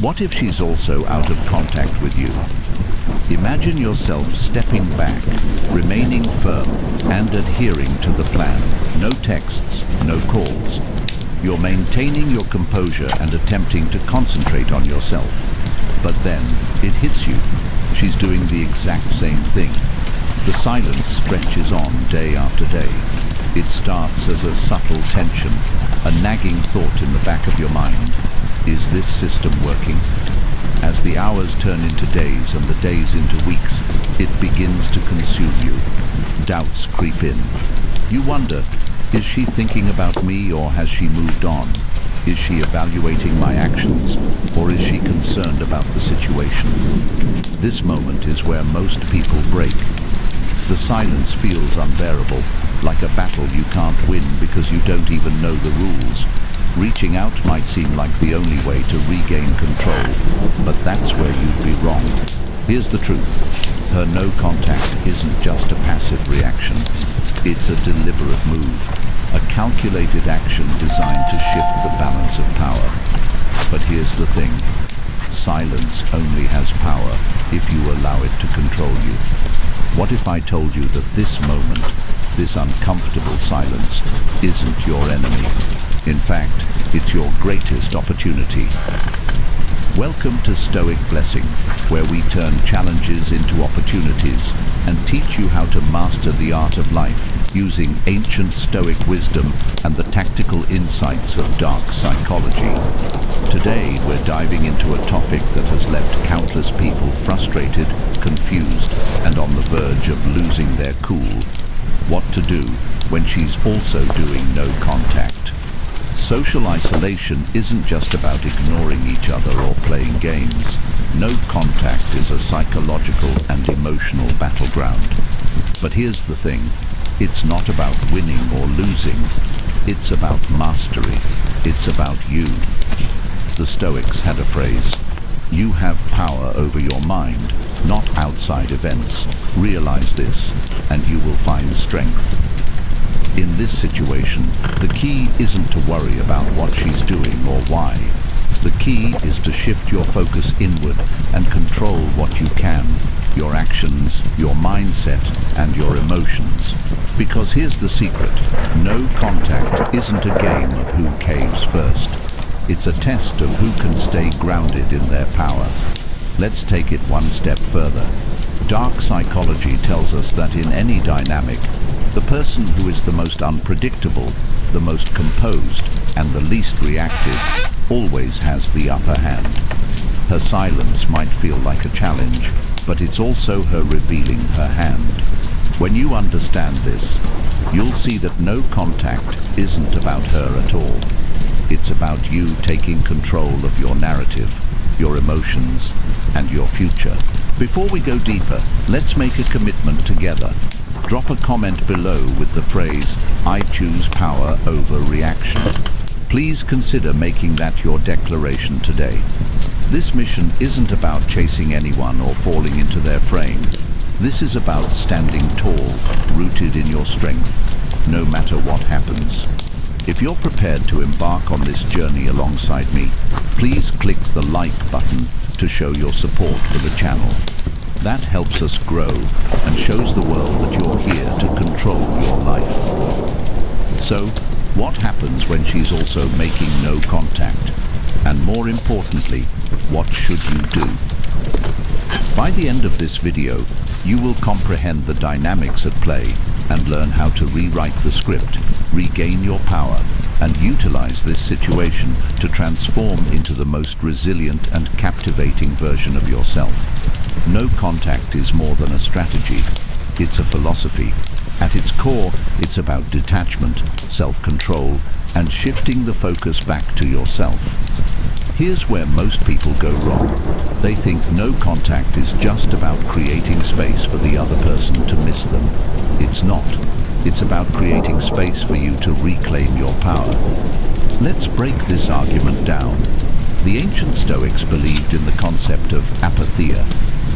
What if she's also out of contact with you? Imagine yourself stepping back, remaining firm, and adhering to the plan. No texts, no calls. You're maintaining your composure and attempting to concentrate on yourself. But then, it hits you. She's doing the exact same thing. The silence stretches on day after day. It starts as a subtle tension, a nagging thought in the back of your mind. Is this system working? As the hours turn into days and the days into weeks, it begins to consume you. Doubts creep in. You wonder, is she thinking about me or has she moved on? Is she evaluating my actions or is she concerned about the situation? This moment is where most people break. The silence feels unbearable, like a battle you can't win because you don't even know the rules. Reaching out might seem like the only way to regain control, but that's where you'd be wrong. Here's the truth. Her no contact isn't just a passive reaction. It's a deliberate move, a calculated action designed to shift the balance of power. But here's the thing. Silence only has power if you allow it to control you. What if I told you that this moment, this uncomfortable silence, isn't your enemy? In fact, it's your greatest opportunity. Welcome to Stoic Blessing, where we turn challenges into opportunities and teach you how to master the art of life using ancient Stoic wisdom and the tactical insights of dark psychology. Today, we're diving into a topic that has left countless people frustrated, confused, and on the verge of losing their cool. What to do when she's also doing no contact. Social isolation isn't just about ignoring each other or playing games. No contact is a psychological and emotional battleground. But here's the thing. It's not about winning or losing. It's about mastery. It's about you. The Stoics had a phrase. You have power over your mind, not outside events. Realize this, and you will find strength. In this situation, the key isn't to worry about what she's doing or why. The key is to shift your focus inward and control what you can, your actions, your mindset, and your emotions. Because here's the secret. No contact isn't a game of who caves first. It's a test of who can stay grounded in their power. Let's take it one step further. Dark psychology tells us that in any dynamic, the person who is the most unpredictable, the most composed, and the least reactive always has the upper hand. Her silence might feel like a challenge, but it's also her revealing her hand. When you understand this, you'll see that no contact isn't about her at all. It's about you taking control of your narrative, your emotions, and your future. Before we go deeper, let's make a commitment together. Drop a comment below with the phrase, I choose power over reaction. Please consider making that your declaration today. This mission isn't about chasing anyone or falling into their frame. This is about standing tall, rooted in your strength, no matter what happens. If you're prepared to embark on this journey alongside me, please click the like button to show your support for the channel. That helps us grow and shows the world that you're here to control your life. So, what happens when she's also making no contact? And more importantly, what should you do? By the end of this video, you will comprehend the dynamics at play and learn how to rewrite the script, regain your power, and utilize this situation to transform into the most resilient and captivating version of yourself. No contact is more than a strategy. It's a philosophy. At its core, it's about detachment, self-control, and shifting the focus back to yourself. Here's where most people go wrong. They think no contact is just about creating space for the other person to miss them. It's not. It's about creating space for you to reclaim your power. Let's break this argument down. The ancient Stoics believed in the concept of apatheia,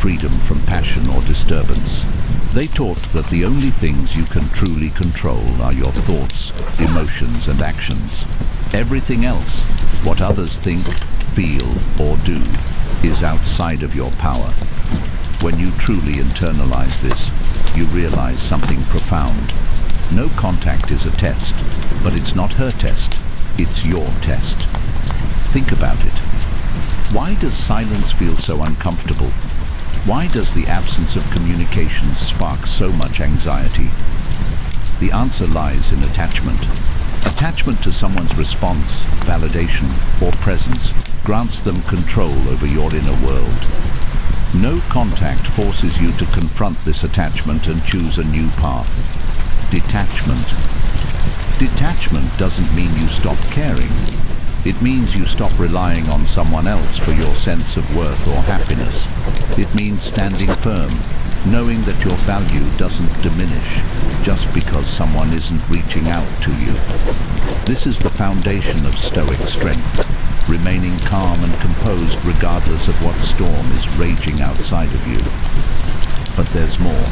freedom from passion or disturbance. They taught that the only things you can truly control are your thoughts, emotions, and actions. Everything else, what others think, feel, or do is outside of your power. When you truly internalize this, you realize something profound. No contact is a test, but it's not her test, it's your test. Think about it. Why does silence feel so uncomfortable? Why does the absence of communication spark so much anxiety? The answer lies in attachment. Attachment to someone's response, validation, or presence grants them control over your inner world. No contact forces you to confront this attachment and choose a new path. Detachment. Detachment doesn't mean you stop caring. It means you stop relying on someone else for your sense of worth or happiness. It means standing firm, knowing that your value doesn't diminish just because someone isn't reaching out to you. This is the foundation of Stoic strength, remaining calm and composed regardless of what storm is raging outside of you. But there's more.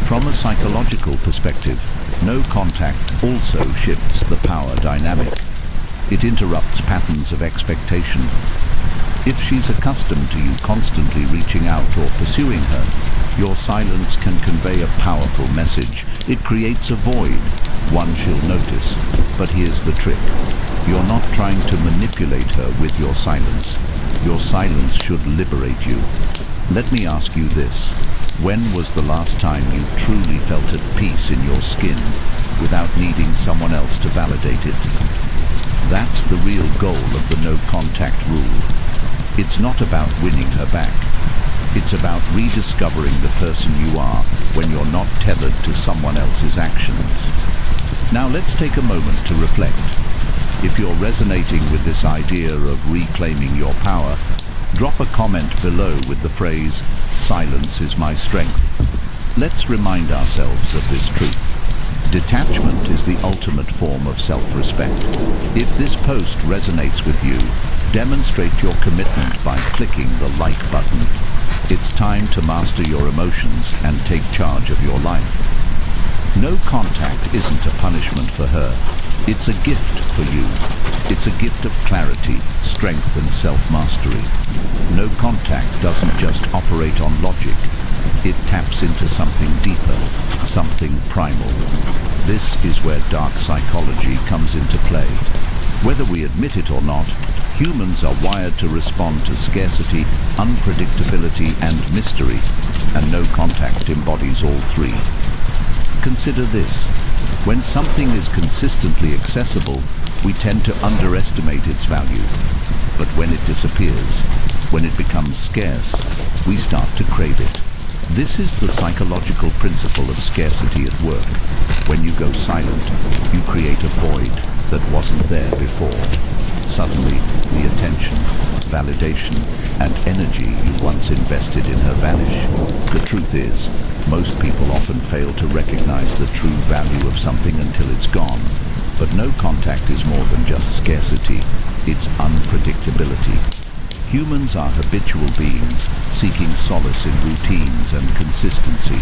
From a psychological perspective, no contact also shifts the power dynamic. It interrupts patterns of expectation. If she's accustomed to you constantly reaching out or pursuing her, your silence can convey a powerful message. It creates a void, one she'll notice. But here's the trick. You're not trying to manipulate her with your silence. Your silence should liberate you. Let me ask you this. When was the last time you truly felt at peace in your skin without needing someone else to validate it? That's the real goal of the no contact rule. It's not about winning her back. It's about rediscovering the person you are when you're not tethered to someone else's actions. Now let's take a moment to reflect. If you're resonating with this idea of reclaiming your power, drop a comment below with the phrase, "Silence is my strength." Let's remind ourselves of this truth. Detachment is the ultimate form of self-respect. If this post resonates with you, demonstrate your commitment by clicking the like button. It's time to master your emotions and take charge of your life. No contact isn't a punishment for her. It's a gift for you. It's a gift of clarity, strength, and self-mastery. No contact doesn't just operate on logic. It taps into something deeper, something primal. This is where dark psychology comes into play. Whether we admit it or not, humans are wired to respond to scarcity, unpredictability, and mystery, and no contact embodies all three. Consider this. When something is consistently accessible, we tend to underestimate its value. But when it disappears, when it becomes scarce, we start to crave it. This is the psychological principle of scarcity at work. When you go silent, you create a void that wasn't there before. Suddenly, the attention, validation, and energy you once invested in her vanish. The truth is, most people often fail to recognize the true value of something until it's gone. But no contact is more than just scarcity. It's unpredictability. Humans are habitual beings, seeking solace in routines and consistency.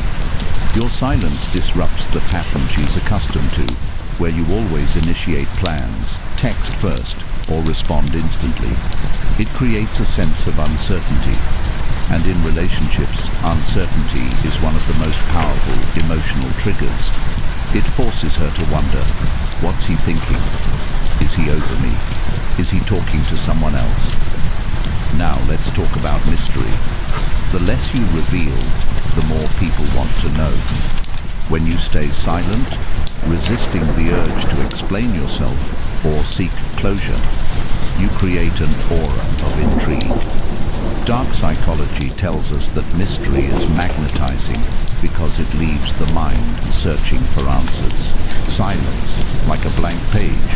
Your silence disrupts the pattern she's accustomed to, where you always initiate plans, text first, or respond instantly. It creates a sense of uncertainty. And in relationships, uncertainty is one of the most powerful emotional triggers. It forces her to wonder, what's he thinking? Is he over me? Is he talking to someone else? Now let's talk about mystery. The less you reveal, the more people want to know. When you stay silent, resisting the urge to explain yourself or seek closure, you create an aura of intrigue. Dark psychology tells us that mystery is magnetizing because it leaves the mind searching for answers. Silence, like a blank page,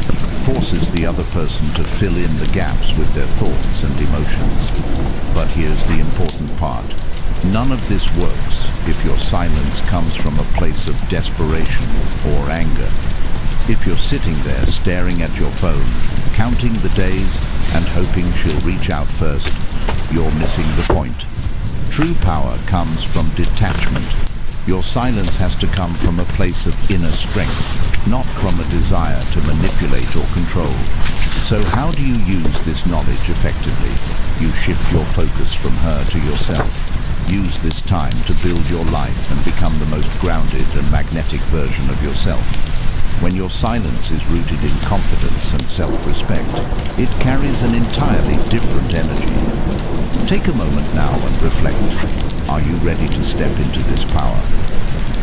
forces the other person to fill in the gaps with their thoughts and emotions. But here's the important part. None of this works if your silence comes from a place of desperation or anger. If you're sitting there staring at your phone, counting the days and hoping she'll reach out first, you're missing the point. True power comes from detachment. Your silence has to come from a place of inner strength. not from a desire to manipulate or control. So how do you use this knowledge effectively? You shift your focus from her to yourself. Use this time to build your life and become the most grounded and magnetic version of yourself. When your silence is rooted in confidence and self-respect, it carries an entirely different energy. Take a moment now and reflect. Are you ready to step into this power?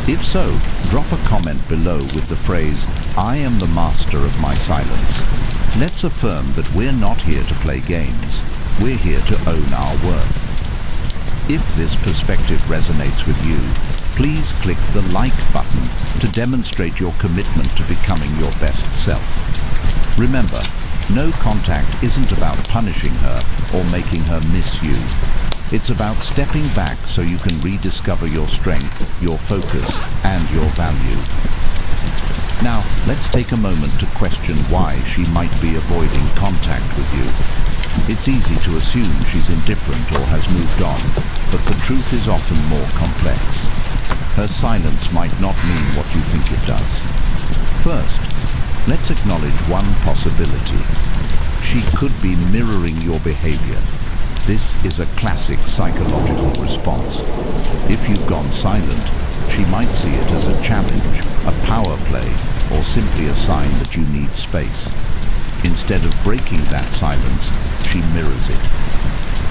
If so, drop a comment below with the phrase, "I am the master of my silence." Let's affirm that we're not here to play games. We're here to own our worth. If this perspective resonates with you, please click the like button to demonstrate your commitment to becoming your best self. Remember, no contact isn't about punishing her or making her miss you. It's about stepping back so you can rediscover your strength, your focus, and your value. Now, let's take a moment to question why she might be avoiding contact with you. It's easy to assume she's indifferent or has moved on, but the truth is often more complex. Her silence might not mean what you think it does. First, let's acknowledge one possibility. She could be mirroring your behavior. This is a classic psychological response. If you've gone silent, she might see it as a challenge, a power play, or simply a sign that you need space. Instead of breaking that silence, she mirrors it.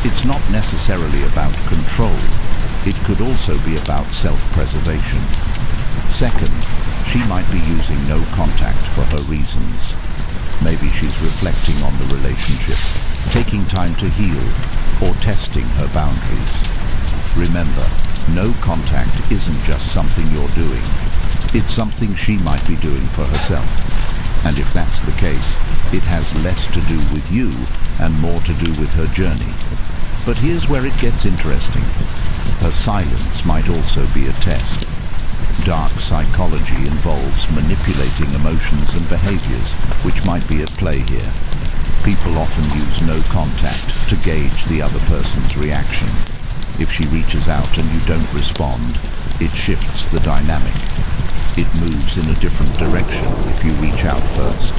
It's not necessarily about control. It could also be about self-preservation. Second, she might be using no contact for her reasons. Maybe she's reflecting on the relationship, taking time to heal, or testing her boundaries. Remember, no contact isn't just something you're doing. It's something she might be doing for herself. And if that's the case, it has less to do with you and more to do with her journey. But here's where it gets interesting. Her silence might also be a test. Dark psychology involves manipulating emotions and behaviors, which might be at play here. People often use no contact to gauge the other person's reaction. If she reaches out and you don't respond, it shifts the dynamic. It moves in a different direction if you reach out first.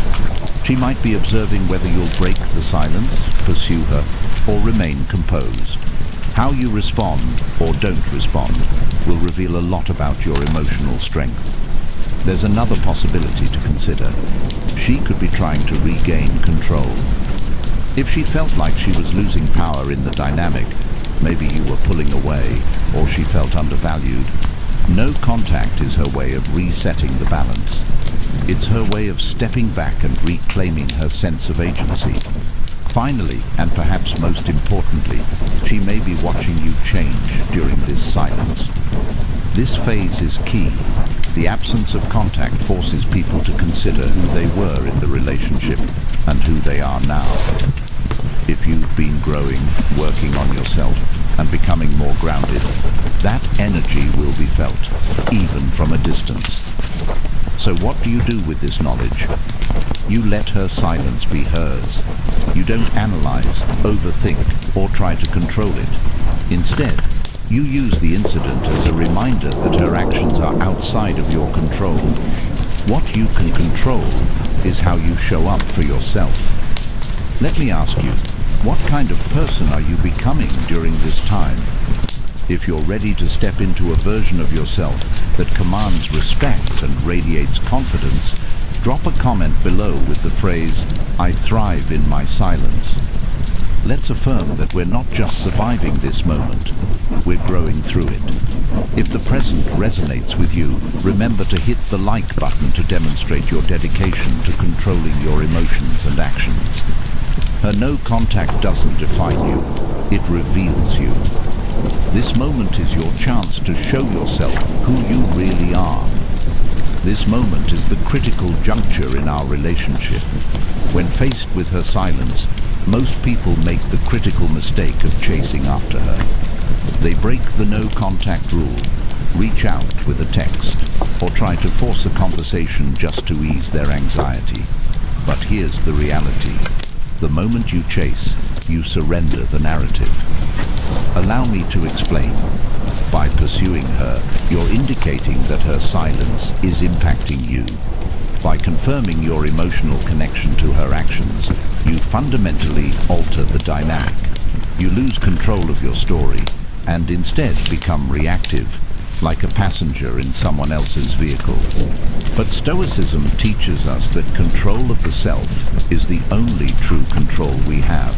She might be observing whether you'll break the silence, pursue her, or remain composed. How you respond or don't respond will reveal a lot about your emotional strength. There's another possibility to consider. She could be trying to regain control. If she felt like she was losing power in the dynamic, maybe you were pulling away, or she felt undervalued, no contact is her way of resetting the balance. It's her way of stepping back and reclaiming her sense of agency. Finally, and perhaps most importantly, she may be watching you change during this silence. This phase is key. The absence of contact forces people to consider who they were in the relationship and who they are now. If you've been growing, working on yourself, and becoming more grounded, that energy will be felt, even from a distance. So what do you do with this knowledge? You let her silence be hers. You don't analyze, overthink, or try to control it. Instead, you use the incident as a reminder that her actions are outside of your control. What you can control is how you show up for yourself. Let me ask you, what kind of person are you becoming during this time? If you're ready to step into a version of yourself that commands respect and radiates confidence, drop a comment below with the phrase, "I thrive in my silence." Let's affirm that we're not just surviving this moment, we're growing through it. If the present resonates with you, remember to hit the like button to demonstrate your dedication to controlling your emotions and actions. Her no contact doesn't define you, it reveals you. This moment is your chance to show yourself who you really are. This moment is the critical juncture in our relationship. When faced with her silence, most people make the critical mistake of chasing after her. They break the no contact rule, reach out with a text, or try to force a conversation just to ease their anxiety. But here's the reality. The moment you chase, you surrender the narrative. Allow me to explain. By pursuing her, you're indicating that her silence is impacting you. By confirming your emotional connection to her actions, you fundamentally alter the dynamic. You lose control of your story and instead become reactive, like a passenger in someone else's vehicle. But Stoicism teaches us that control of the self is the only true control we have.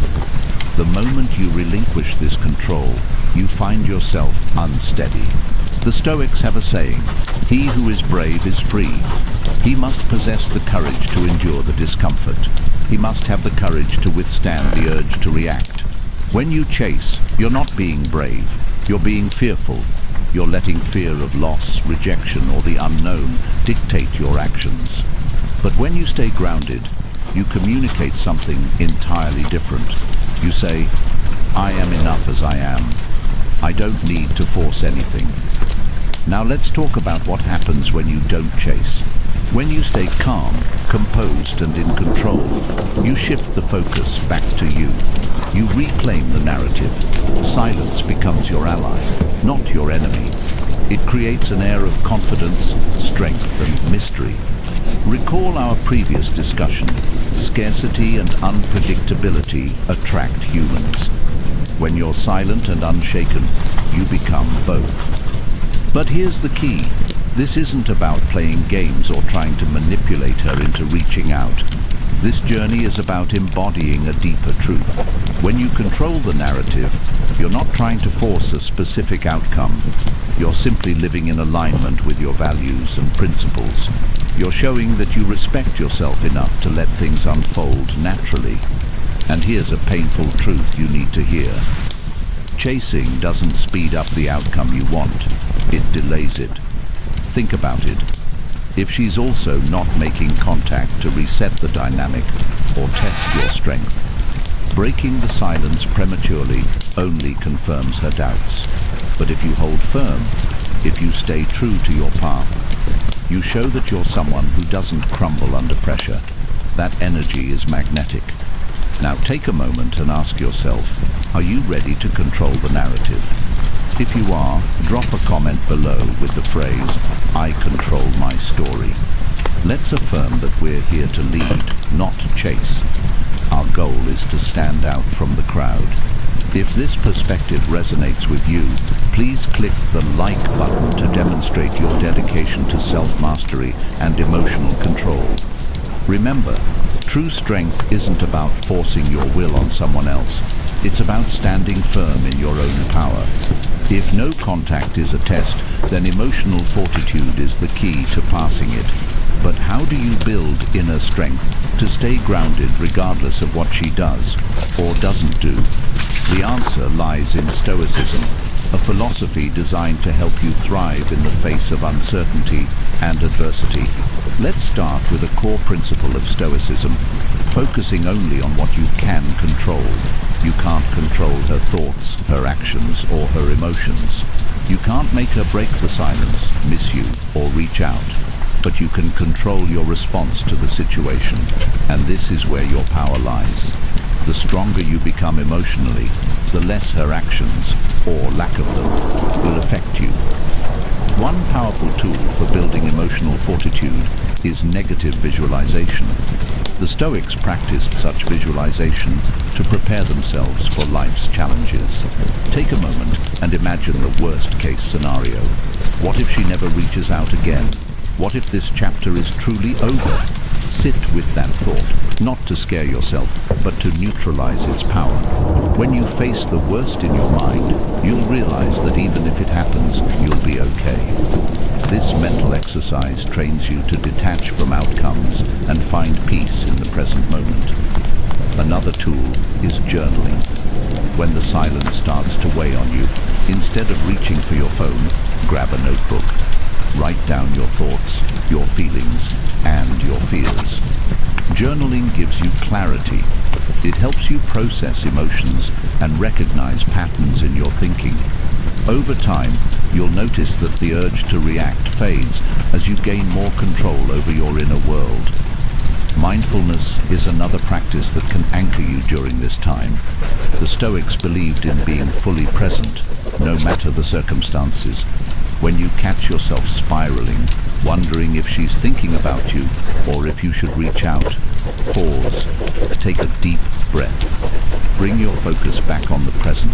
The moment you relinquish this control, you find yourself unsteady. The Stoics have a saying, "He who is brave is free." He must possess the courage to endure the discomfort. He must have the courage to withstand the urge to react. When you chase, you're not being brave, you're being fearful. You're letting fear of loss, rejection, or the unknown dictate your actions. But when you stay grounded, you communicate something entirely different. You say, "I am enough as I am. I don't need to force anything." Now let's talk about what happens when you don't chase. When you stay calm, composed, and in control, you shift the focus back to you. You reclaim the narrative. Silence becomes your ally, not your enemy. It creates an air of confidence, strength, and mystery. Recall our previous discussion. Scarcity and unpredictability attract humans. When you're silent and unshaken, you become both. But here's the key. This isn't about playing games or trying to manipulate her into reaching out. This journey is about embodying a deeper truth. When you control the narrative, you're not trying to force a specific outcome. You're simply living in alignment with your values and principles. You're showing that you respect yourself enough to let things unfold naturally. And here's a painful truth you need to hear. Chasing doesn't speed up the outcome you want. It delays it. Think about it. If she's also not making contact to reset the dynamic or test your strength, breaking the silence prematurely only confirms her doubts. But if you hold firm, if you stay true to your path, you show that you're someone who doesn't crumble under pressure. That energy is magnetic. Now take a moment and ask yourself, are you ready to control the narrative? If you are, drop a comment below with the phrase, "I control my story." Let's affirm that we're here to lead, not chase. Our goal is to stand out from the crowd. If this perspective resonates with you, please click the like button to demonstrate your dedication to self-mastery and emotional control. Remember, true strength isn't about forcing your will on someone else. It's about standing firm in your own power. If no contact is a test, then emotional fortitude is the key to passing it. But how do you build inner strength to stay grounded regardless of what she does or doesn't do? The answer lies in Stoicism, a philosophy designed to help you thrive in the face of uncertainty and adversity. Let's start with a core principle of Stoicism, focusing only on what you can control. You can't control her thoughts, her actions, or her emotions. You can't make her break the silence, miss you, or reach out. But you can control your response to the situation, and this is where your power lies. The stronger you become emotionally, the less her actions, or lack of them, will affect you. One powerful tool for building emotional fortitude is negative visualization. The Stoics practiced such visualization to prepare themselves for life's challenges. Take a moment and imagine the worst-case scenario. What if she never reaches out again? What if this chapter is truly over? Sit with that thought, not to scare yourself, but to neutralize its power. When you face the worst in your mind, you'll realize that even if it happens, you'll be okay. This mental exercise trains you to detach from outcomes and find peace in the present moment. Another tool is journaling. When the silence starts to weigh on you, instead of reaching for your phone, grab a notebook. Write down your thoughts, your feelings, and your fears. Journaling gives you clarity. It helps you process emotions and recognize patterns in your thinking. Over time, you'll notice that the urge to react fades as you gain more control over your inner world. Mindfulness is another practice that can anchor you during this time. The Stoics believed in being fully present, no matter the circumstances. When you catch yourself spiraling, Wondering if she's thinking about you or if you should reach out? Pause. Take a deep breath. Bring your focus back on the present.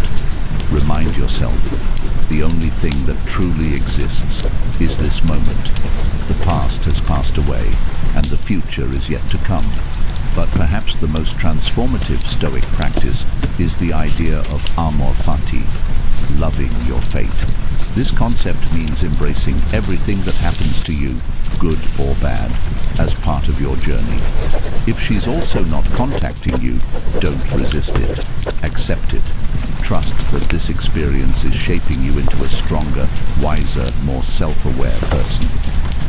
Remind yourself, the only thing that truly exists is this moment. The past has passed away, and the future is yet to come. But perhaps the most transformative Stoic practice is the idea of amor fati, loving your fate. This concept means embracing everything that happens to you, good or bad, as part of your journey. If she's also not contacting you, don't resist it. Accept it. Trust that this experience is shaping you into a stronger, wiser, more self-aware person.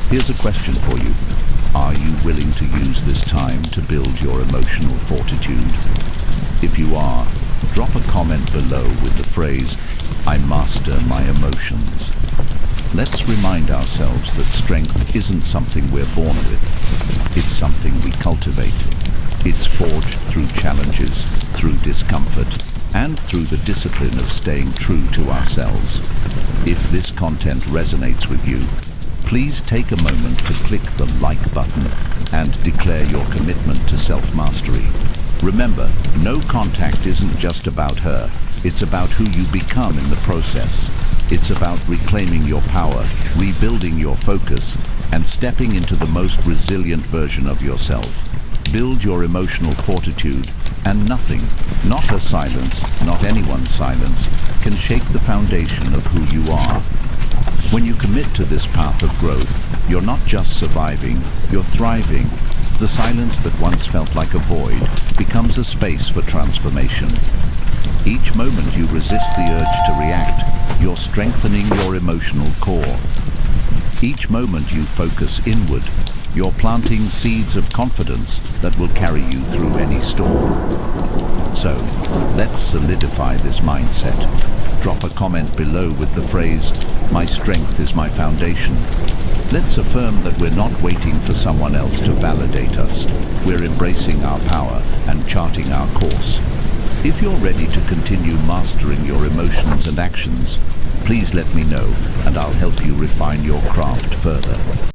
Here's a question for you. Are you willing to use this time to build your emotional fortitude? If you are, drop a comment below with the phrase, "I master my emotions." Let's remind ourselves that strength isn't something we're born with. It's something we cultivate. It's forged through challenges, through discomfort, and through the discipline of staying true to ourselves. If this content resonates with you, please take a moment to click the like button and declare your commitment to self-mastery. Remember, no contact isn't just about her. It's about who you become in the process. It's about reclaiming your power, rebuilding your focus, and stepping into the most resilient version of yourself. Build your emotional fortitude, and nothing, not her silence, not anyone's silence, can shake the foundation of who you are. When you commit to this path of growth, you're not just surviving, you're thriving. The silence that once felt like a void becomes a space for transformation. Each moment you resist the urge to react, you're strengthening your emotional core. Each moment you focus inward, you're planting seeds of confidence that will carry you through any storm. So, let's solidify this mindset. Drop a comment below with the phrase, "My strength is my foundation." Let's affirm that we're not waiting for someone else to validate us. We're embracing our power and charting our course. If you're ready to continue mastering your emotions and actions, please let me know, and I'll help you refine your craft further.